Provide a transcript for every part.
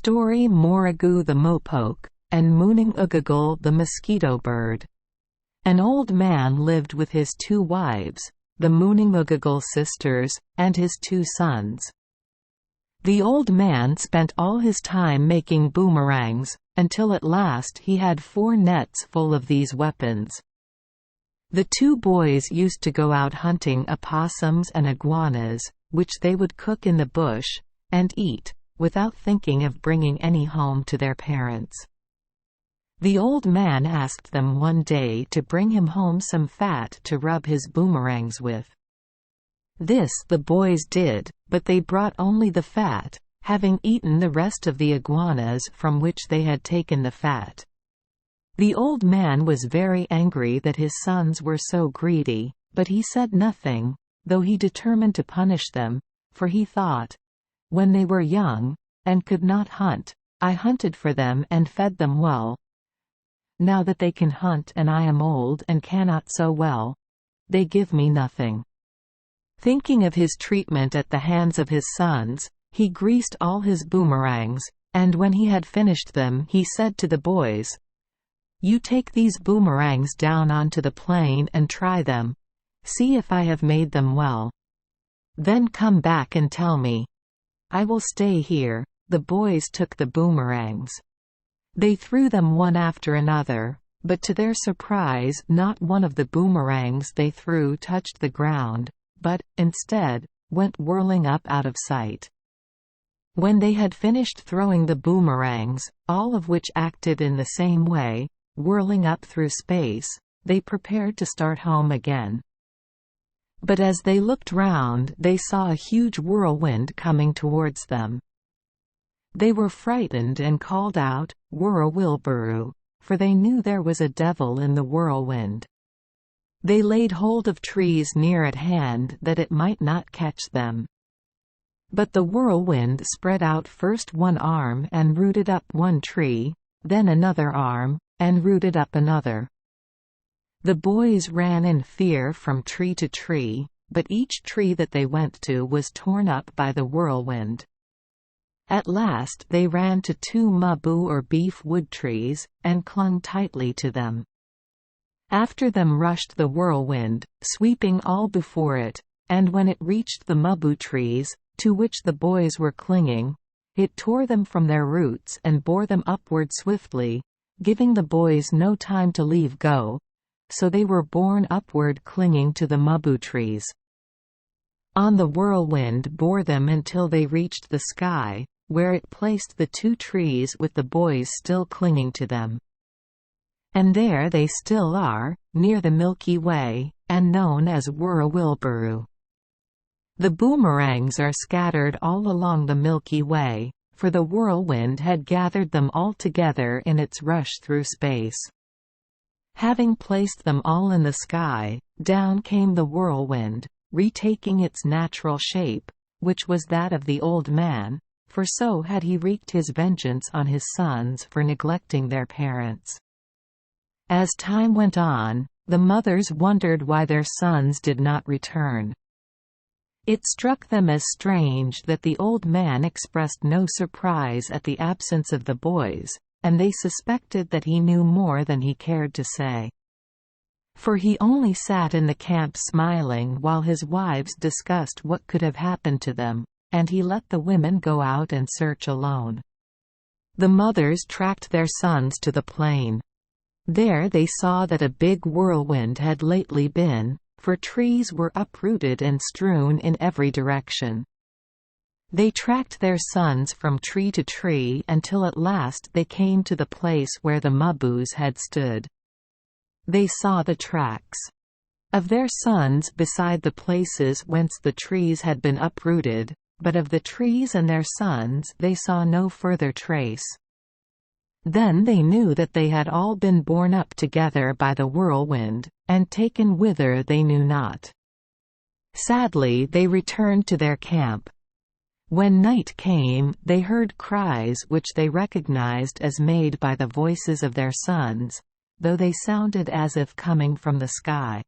Story Mooregoo the mopoke, and Mooninguggahgul the mosquito bird. An old man lived with his 2 wives, the Mooninguggahgul sisters, and his 2 sons. The old man spent all his time making boomerangs, until at last he had 4 nets full of these weapons. The 2 boys used to go out hunting opossums and iguanas, which they would cook in the bush, and eat, without thinking of bringing any home to their parents. The old man asked them one day to bring him home some fat to rub his boomerangs with. This the boys did, but they brought only the fat, having eaten the rest of the iguanas from which they had taken the fat. The old man was very angry that his sons were so greedy, but he said nothing, though he determined to punish them, for he thought, "When they were young, and could not hunt, I hunted for them and fed them well. Now that they can hunt and I am old and cannot so well, they give me nothing." Thinking of his treatment at the hands of his sons, he greased all his boomerangs, and when he had finished them he said to the boys, "You take these boomerangs down onto the plain and try them. See if I have made them well. Then come back and tell me. I will stay here." The boys took the boomerangs. They threw them one after another, but to their surprise not one of the boomerangs they threw touched the ground, but, instead, went whirling up out of sight. When they had finished throwing the boomerangs, all of which acted in the same way, whirling up through space, they prepared to start home again. But as they looked round they saw a huge whirlwind coming towards them. They were frightened and called out, "Wurra-wilburu," for they knew there was a devil in the whirlwind. They laid hold of trees near at hand that it might not catch them. But the whirlwind spread out first one arm and rooted up one tree, then another arm, and rooted up another. The boys ran in fear from tree to tree, but each tree that they went to was torn up by the whirlwind. At last they ran to 2 mubu or beef wood trees, and clung tightly to them. After them rushed the whirlwind, sweeping all before it, and when it reached the mubu trees, to which the boys were clinging, it tore them from their roots and bore them upward swiftly, giving the boys no time to leave go, so they were borne upward clinging to the mubu trees. On the whirlwind bore them until they reached the sky, where it placed the 2 trees with the boys still clinging to them. And there they still are, near the Milky Way, and known as Wurra-wilburu. The boomerangs are scattered all along the Milky Way, for the whirlwind had gathered them all together in its rush through space. Having placed them all in the sky, down came the whirlwind, retaking its natural shape, which was that of the old man, for so had he wreaked his vengeance on his sons for neglecting their parents. As time went on, the mothers wondered why their sons did not return. It struck them as strange that the old man expressed no surprise at the absence of the boys, and they suspected that he knew more than he cared to say. For he only sat in the camp smiling while his wives discussed what could have happened to them, and he let the women go out and search alone. The mothers tracked their sons to the plain. There they saw that a big whirlwind had lately been, for trees were uprooted and strewn in every direction. They tracked their sons from tree to tree until at last they came to the place where the mubus had stood. They saw the tracks of their sons beside the places whence the trees had been uprooted, but of the trees and their sons they saw no further trace. Then they knew that they had all been borne up together by the whirlwind, and taken whither they knew not. Sadly they returned to their camp. When night came, they heard cries which they recognized as made by the voices of their sons, though they sounded as if coming from the sky.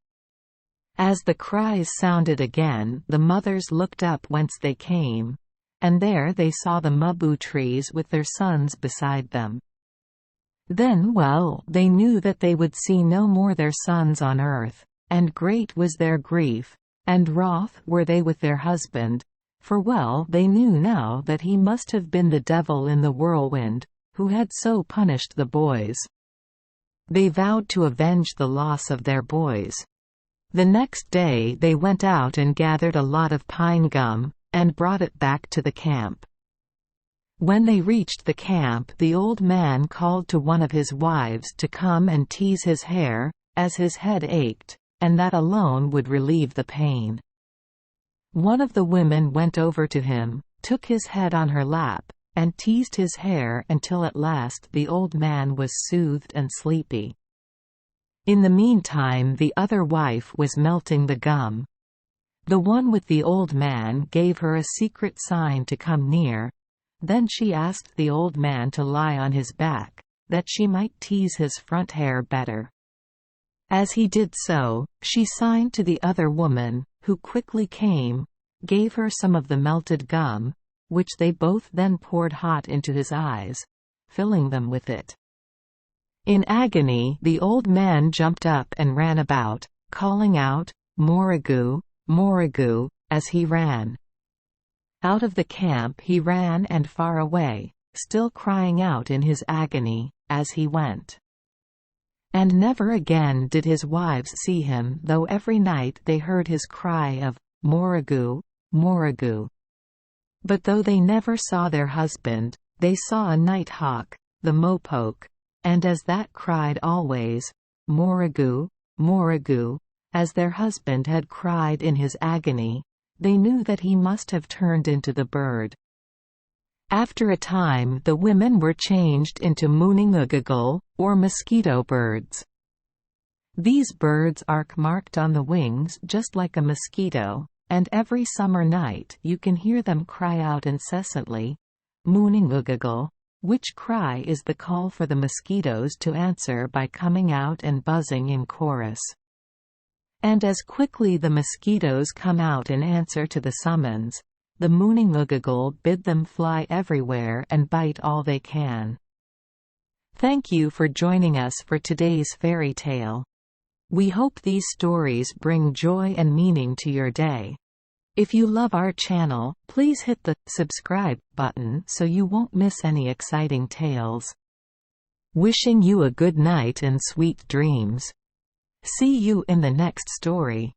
As the cries sounded again, the mothers looked up whence they came, and there they saw the mubu trees with their sons beside them. Then they knew that they would see no more their sons on earth, and great was their grief, and wroth were they with their husband, for they knew now that he must have been the devil in the whirlwind, who had so punished the boys. They vowed to avenge the loss of their boys. The next day they went out and gathered a lot of pine gum, and brought it back to the camp. When they reached the camp, the old man called to one of his wives to come and tease his hair, as his head ached, and that alone would relieve the pain. One of the women went over to him, took his head on her lap, and teased his hair until at last the old man was soothed and sleepy. In the meantime the other wife was melting the gum. The one with the old man gave her a secret sign to come near. Then she asked the old man to lie on his back, that she might tease his front hair better. As he did so, she signed to the other woman, who quickly came, gave her some of the melted gum, which they both then poured hot into his eyes, filling them with it. In agony the old man jumped up and ran about, calling out, "Mooregoo, Mooregoo," as he ran. Out of the camp he ran and far away, still crying out in his agony, as he went. And never again did his wives see him, though every night they heard his cry of, "Mooregoo, Mooregoo." But though they never saw their husband, they saw a night hawk, the mopoke, and as that cried always, "Mooregoo, Mooregoo," as their husband had cried in his agony, they knew that he must have turned into the bird. After a time the women were changed into Mooninguggahgul, or mosquito birds. These birds are marked on the wings just like a mosquito, and every summer night you can hear them cry out incessantly, "Mooninguggahgul," which cry is the call for the mosquitoes to answer by coming out and buzzing in chorus. And as quickly the mosquitoes come out in answer to the summons, the Mooninguggahgul bid them fly everywhere and bite all they can. Thank you for joining us for today's fairy tale. We hope these stories bring joy and meaning to your day. If you love our channel, please hit the subscribe button so you won't miss any exciting tales. Wishing you a good night and sweet dreams. See you in the next story.